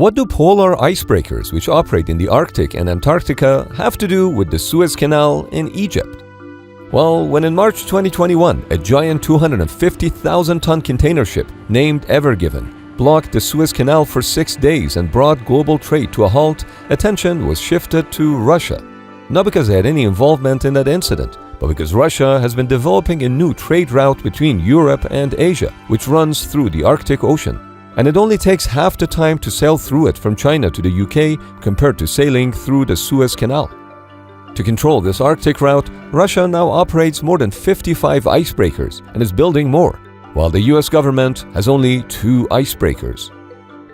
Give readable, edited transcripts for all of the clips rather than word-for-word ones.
What do polar icebreakers, which operate in the Arctic and Antarctica, have to do with the Suez Canal in Egypt? Well, when in March 2021, a giant 250,000-ton container ship named Ever Given blocked the Suez Canal for 6 days and brought global trade to a halt, attention was shifted to Russia. Not because they had any involvement in that incident, but because Russia has been developing a new trade route between Europe and Asia, which runs through the Arctic Ocean. And it only takes half the time to sail through it from China to the UK compared to sailing through the Suez Canal. To control this Arctic route, Russia now operates more than 55 icebreakers and is building more, while the US government has only 2 icebreakers.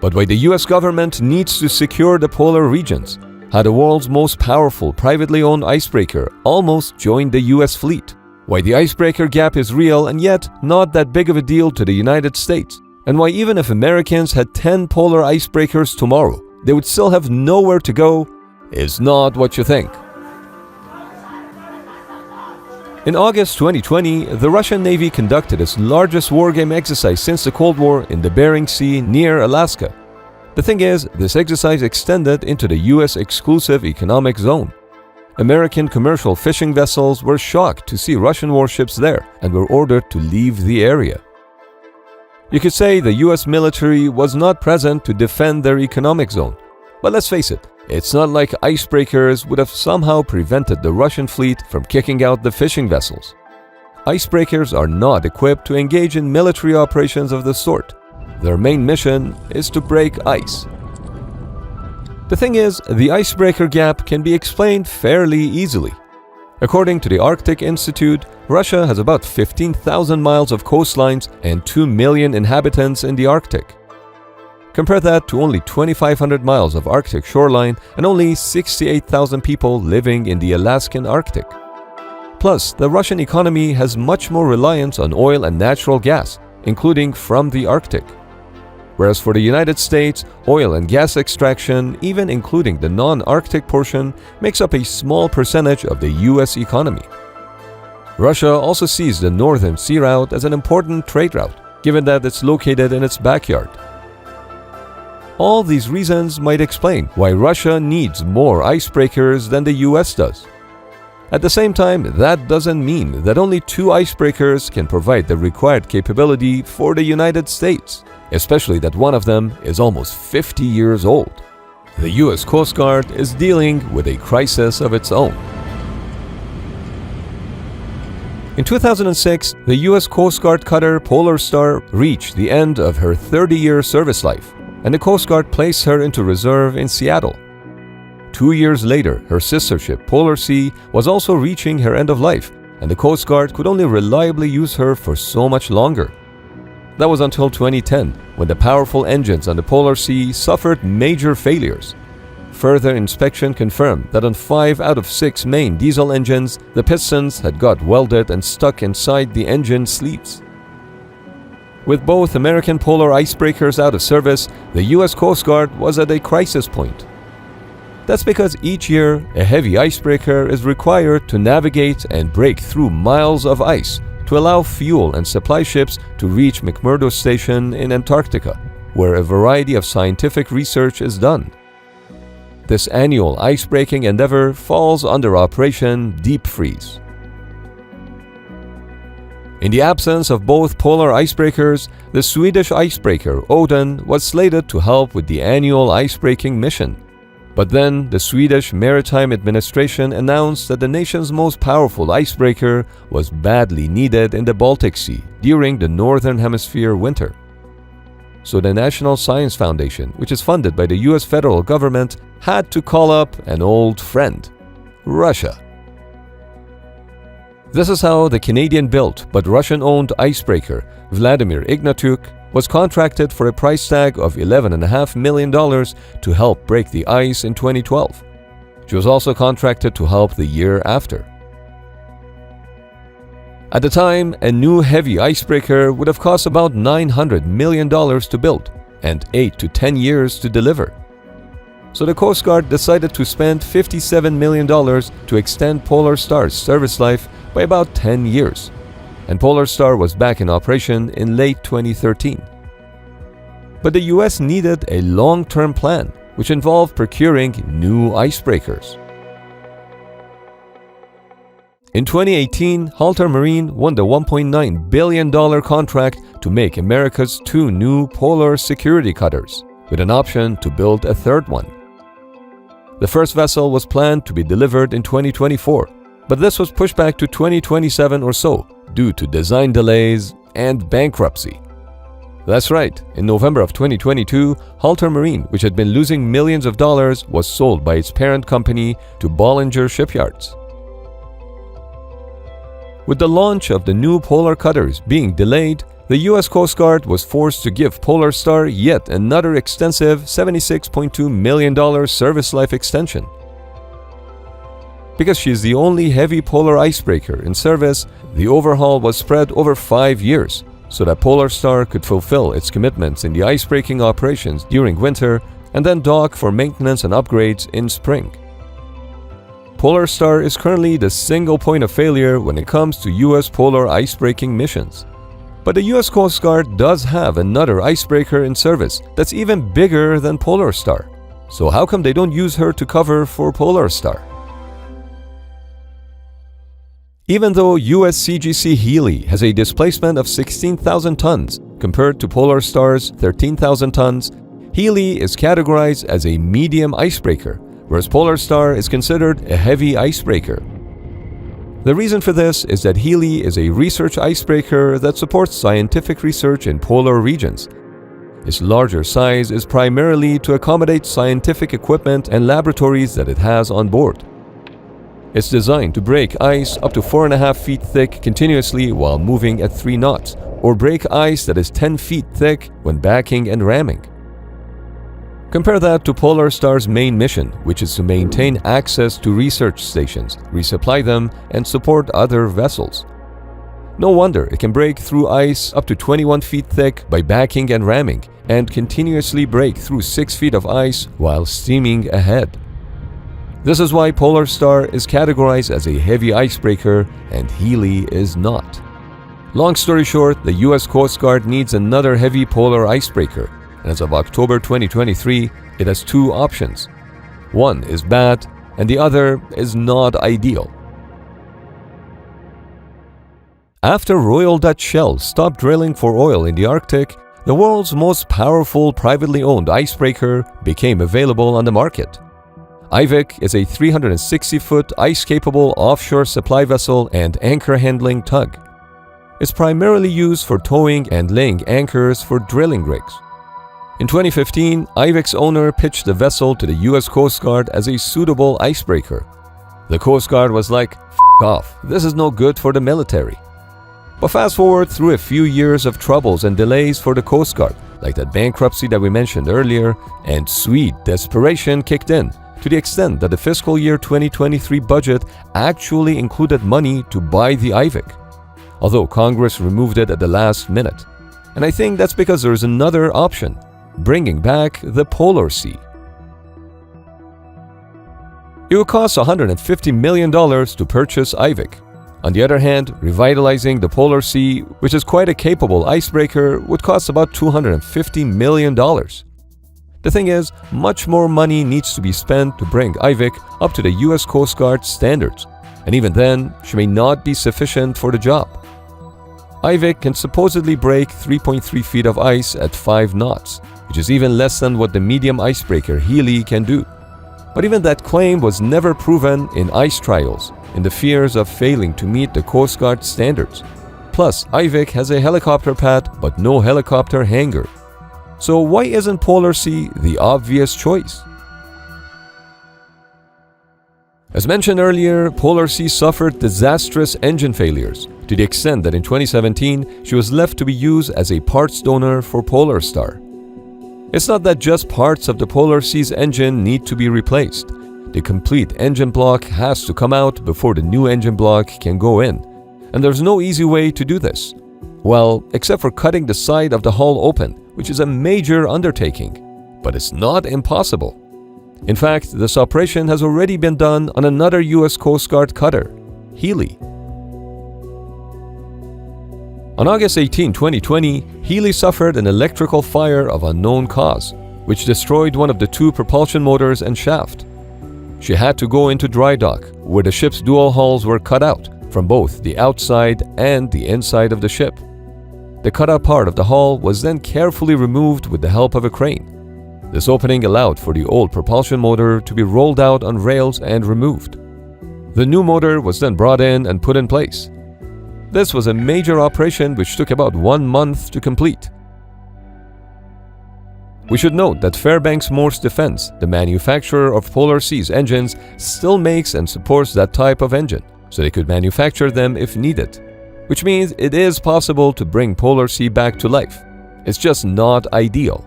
But why the US government needs to secure the polar regions, how the world's most powerful privately owned icebreaker almost joined the US fleet, why the icebreaker gap is real and yet not that big of a deal to the United States, and why even if Americans had 10 polar icebreakers tomorrow, they would still have nowhere to go, is not what you think. In August 2020, the Russian Navy conducted its largest wargame exercise since the Cold War in the Bering Sea near Alaska. The thing is, this exercise extended into the US exclusive economic zone. American commercial fishing vessels were shocked to see Russian warships there and were ordered to leave the area. You could say the US military was not present to defend their economic zone. But let's face it, it's not like icebreakers would have somehow prevented the Russian fleet from kicking out the fishing vessels. Icebreakers are not equipped to engage in military operations of this sort. Their main mission is to break ice. The thing is, the icebreaker gap can be explained fairly easily. According to the Arctic Institute, Russia has about 15,000 miles of coastlines and 2 million inhabitants in the Arctic. Compare that to only 2,500 miles of Arctic shoreline and only 68,000 people living in the Alaskan Arctic. Plus, the Russian economy has much more reliance on oil and natural gas, including from the Arctic. Whereas for the United States, oil and gas extraction, even including the non-Arctic portion, makes up a small percentage of the US economy. Russia also sees the Northern Sea Route as an important trade route, given that it's located in its backyard. All these reasons might explain why Russia needs more icebreakers than the US does. At the same time, that doesn't mean that only 2 icebreakers can provide the required capability for the United States, especially that one of them is almost 50 years old. The US Coast Guard is dealing with a crisis of its own. In 2006, the US Coast Guard cutter Polar Star reached the end of her 30-year service life, and the Coast Guard placed her into reserve in Seattle. 2 years later, her sister ship Polar Sea was also reaching her end of life, and the Coast Guard could only reliably use her for so much longer. That was until 2010, when the powerful engines on the Polar Sea suffered major failures. Further inspection confirmed that on 5 out of 6 main diesel engines, the pistons had got welded and stuck inside the engine sleeves. With both American polar icebreakers out of service, the US Coast Guard was at a crisis point. That's because each year, a heavy icebreaker is required to navigate and break through miles of ice to allow fuel and supply ships to reach McMurdo Station in Antarctica, where a variety of scientific research is done. This annual ice-breaking endeavor falls under Operation Deep Freeze. In the absence of both polar icebreakers, the Swedish icebreaker Odin was slated to help with the annual ice-breaking mission. But then the Swedish Maritime Administration announced that the nation's most powerful icebreaker was badly needed in the Baltic Sea during the Northern Hemisphere winter. So the National Science Foundation, which is funded by the US federal government, had to call up an old friend, Russia. This is how the Canadian-built but Russian-owned icebreaker Vladimir Ignatyuk was contracted for a price tag of $11.5 million to help break the ice in 2012. She was also contracted to help the year after. At the time, a new heavy icebreaker would have cost about $900 million to build and 8 to 10 years to deliver. So the Coast Guard decided to spend $57 million to extend Polar Star's service life by about 10 years, and Polar Star was back in operation in late 2013. But the US needed a long-term plan, which involved procuring new icebreakers. In 2018, Halter Marine won the $1.9 billion contract to make America's 2 new polar security cutters, with an option to build a third one. The first vessel was planned to be delivered in 2024, but this was pushed back to 2027 or so due to design delays and bankruptcy. That's right, in November of 2022, Halter Marine, which had been losing millions of dollars, was sold by its parent company to Bollinger Shipyards. With the launch of the new polar cutters being delayed, the US Coast Guard was forced to give Polar Star yet another extensive $76.2 million service life extension. Because she is the only heavy polar icebreaker in service, the overhaul was spread over 5 years, so that Polar Star could fulfill its commitments in the icebreaking operations during winter and then dock for maintenance and upgrades in spring. Polar Star is currently the single point of failure when it comes to US polar icebreaking missions. But the US Coast Guard does have another icebreaker in service that's even bigger than Polar Star. So how come they don't use her to cover for Polar Star? Even though USCGC Healy has a displacement of 16,000 tons compared to Polar Star's 13,000 tons, Healy is categorized as a medium icebreaker, whereas Polar Star is considered a heavy icebreaker. The reason for this is that Healy is a research icebreaker that supports scientific research in polar regions. Its larger size is primarily to accommodate scientific equipment and laboratories that it has on board. It's designed to break ice up to 4.5 feet thick continuously while moving at 3 knots, or break ice that is 10 feet thick when backing and ramming. Compare that to Polar Star's main mission, which is to maintain access to research stations, resupply them, and support other vessels. No wonder it can break through ice up to 21 feet thick by backing and ramming, and continuously break through 6 feet of ice while steaming ahead. This is why Polar Star is categorized as a heavy icebreaker and Healy is not. Long story short, the US Coast Guard needs another heavy polar icebreaker. And as of October 2023, it has 2 options. One is bad, and the other is not ideal. After Royal Dutch Shell stopped drilling for oil in the Arctic, the world's most powerful privately owned icebreaker became available on the market. IVIC is a 360-foot ice-capable offshore supply vessel and anchor-handling tug. It's primarily used for towing and laying anchors for drilling rigs. In 2015, IVIC's owner pitched the vessel to the US Coast Guard as a suitable icebreaker. The Coast Guard was like, "F*** off, this is no good for the military." But fast forward through a few years of troubles and delays for the Coast Guard, like that bankruptcy that we mentioned earlier, and sweet desperation kicked in, to the extent that the fiscal year 2023 budget actually included money to buy the IVIC, although Congress removed it at the last minute. And I think that's because there is another option: bringing back the Polar Sea. It would cost $150 million to purchase IVIC. On the other hand, revitalizing the Polar Sea, which is quite a capable icebreaker, would cost about $250 million. The thing is, much more money needs to be spent to bring IVIC up to the US Coast Guard standards, and even then, she may not be sufficient for the job. IVIC can supposedly break 3.3 feet of ice at 5 knots, which is even less than what the medium icebreaker Healy can do. But even that claim was never proven in ice trials, in the fears of failing to meet the Coast Guard standards. Plus, IVIC has a helicopter pad but no helicopter hangar. So why isn't Polar Sea the obvious choice? As mentioned earlier, Polar Sea suffered disastrous engine failures, to the extent that in 2017, she was left to be used as a parts donor for Polar Star. It's not that just parts of the Polar Sea's engine need to be replaced. The complete engine block has to come out before the new engine block can go in. And there's no easy way to do this. Well, except for cutting the side of the hull open, which is a major undertaking. But it's not impossible. In fact, this operation has already been done on another US Coast Guard cutter, Healy. On August 18, 2020, Healy suffered an electrical fire of unknown cause, which destroyed one of the two propulsion motors and shaft. She had to go into dry dock, where the ship's dual hulls were cut out from both the outside and the inside of the ship. The cut-out part of the hull was then carefully removed with the help of a crane. This opening allowed for the old propulsion motor to be rolled out on rails and removed. The new motor was then brought in and put in place. This was a major operation which took about 1 month to complete. We should note that Fairbanks Morse Defense, the manufacturer of Polar Sea's engines, still makes and supports that type of engine, so they could manufacture them if needed, which means it is possible to bring Polar Sea back to life. It's just not ideal.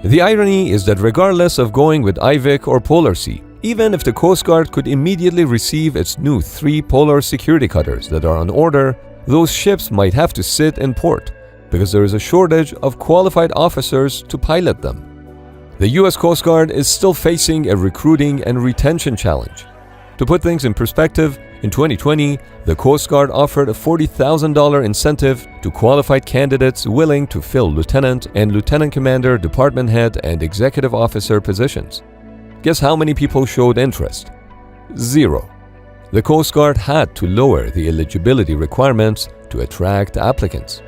The irony is that regardless of going with IVIC or Polar Sea, even if the Coast Guard could immediately receive its new 3 polar security cutters that are on order, those ships might have to sit in port because there is a shortage of qualified officers to pilot them. The US Coast Guard is still facing a recruiting and retention challenge. To put things in perspective, in 2020, the Coast Guard offered a $40,000 incentive to qualified candidates willing to fill lieutenant and lieutenant commander, department head, and executive officer positions. Guess how many people showed interest? 0. The Coast Guard had to lower the eligibility requirements to attract applicants.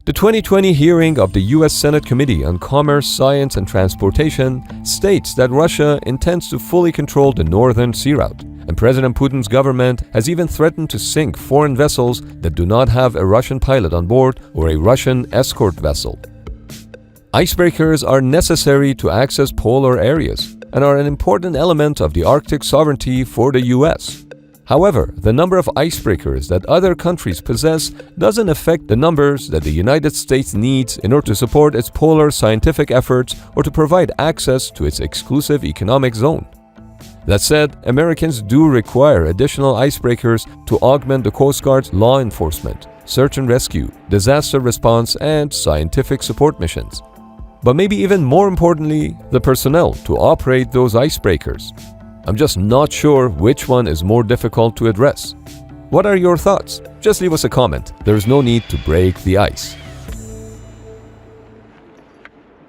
The 2020 hearing of the U.S. Senate Committee on Commerce, Science, and Transportation states that Russia intends to fully control the northern sea route, and President Putin's government has even threatened to sink foreign vessels that do not have a Russian pilot on board or a Russian escort vessel. Icebreakers are necessary to access polar areas and are an important element of the Arctic sovereignty for the US. However, the number of icebreakers that other countries possess doesn't affect the numbers that the United States needs in order to support its polar scientific efforts or to provide access to its exclusive economic zone. That said, Americans do require additional icebreakers to augment the Coast Guard's law enforcement, search and rescue, disaster response, and scientific support missions. But maybe even more importantly, the personnel to operate those icebreakers. I'm just not sure which one is more difficult to address. What are your thoughts? Just leave us a comment. There is no need to break the ice.